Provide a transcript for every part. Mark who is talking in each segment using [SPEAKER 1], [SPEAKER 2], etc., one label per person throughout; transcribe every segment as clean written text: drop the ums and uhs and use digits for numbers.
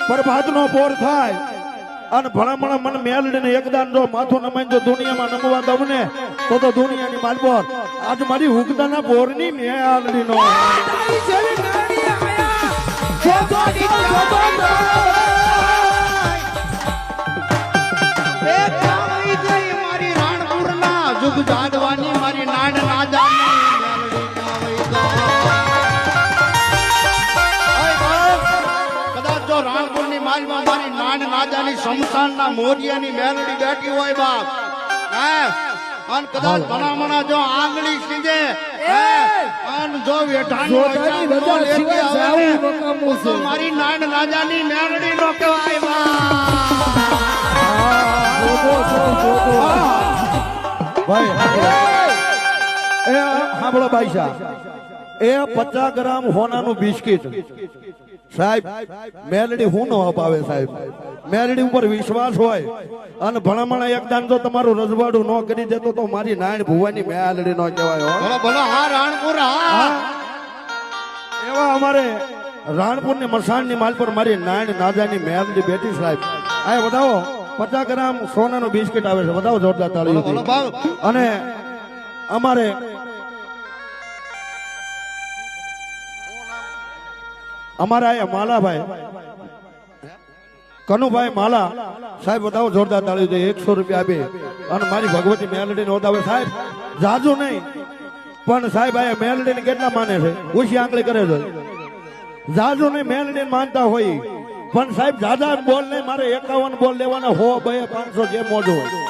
[SPEAKER 1] પ્રભાતનો પોર થાય અને ભલામણા મન મેલડીને એકદાન જો માથું નમાઈ જો દુનિયામાં નમવા દઉં ને તો દુનિયાની માલપોર આજ મારી હુકદાના પોરની મેલડીનો
[SPEAKER 2] મારી રાણપુરના જુગ જાગવાની મારી નાડ નાદાની કદાચ જો રાણપુરની માલમાં મારી નાડ નાદાની શમશાનના મોરિયાની મેલડી બેઠી હોય બાપ હે અન કદાચ ભલામણા જો આંગળી સીધે હે અન જો વેઠાની રજા લેતી આવે તો મારી નાડ નાદાની મેલડી નો કહેવાય
[SPEAKER 1] ભાઈ એ સાંભળો બાઈસા એ 50 ગ્રામ હોનાનું બિસ્કિટ સાહેબ મેલડી હું નો અપાવે સાહેબ મેલડી ઉપર વિશ્વાસ હોય અને ભલામણા એકદાન જો તમારું રજવાડું ન કરી દેતો તો મારી નાયણ ભુવાની મેલડી નો કહેવાય
[SPEAKER 2] બોલો બોલો હા રાણપુર હા
[SPEAKER 1] એવા અમારે રાણપુર ની મસાણ ની માલ પર મારી નાયણ નાજાની મેલડી બેઠી સાહેબ આ બતાવો 50 ગ્રામ સોનાનું બિસ્કિટ આવે છે બતાવો જોરદાર તાળીઓ અને અમારે અમારા અહીંયા માલાભાઈ કનુભાઈ માલા સાહેબ બતાવો જોરદાર તાળી દે 100 રૂપિયા આપે અને મારી ભગવતી મેલડી નોંધાવે સાહેબ જાજુ નહીં પણ સાહેબ આ મેલડી ને કેટલા માને છે ઓછી આંકડી કરે છે જાજુ નહીં મેલડી માનતા હોય પણ સાહેબ જાજા બોલ નહીં મારે 51 બોલ લેવાના 100 2 500 જે મોજો હોય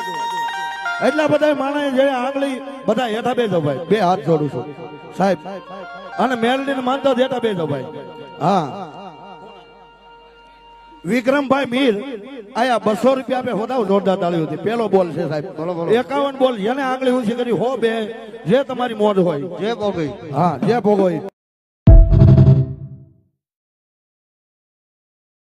[SPEAKER 1] એટલા બધા માણે જે આંગળી બધા હેઠા બેસો ભાઈ બે હાથ જોડું છું સાહેબ અને મેલડી ને માનતા હેઠા બેસો ભાઈ હા વિક્રમભાઈ મીર આયા 200 રૂપિયા આપે હોદાવ જોરદાર તાળી હતી પેલો બોલ છે સાહેબ 51 બોલ જેને આંગળી ઊંચી કરી 100 2 જે તમારી મોજ હોય
[SPEAKER 2] જે ભોગઈ
[SPEAKER 1] હા જે ભોગોય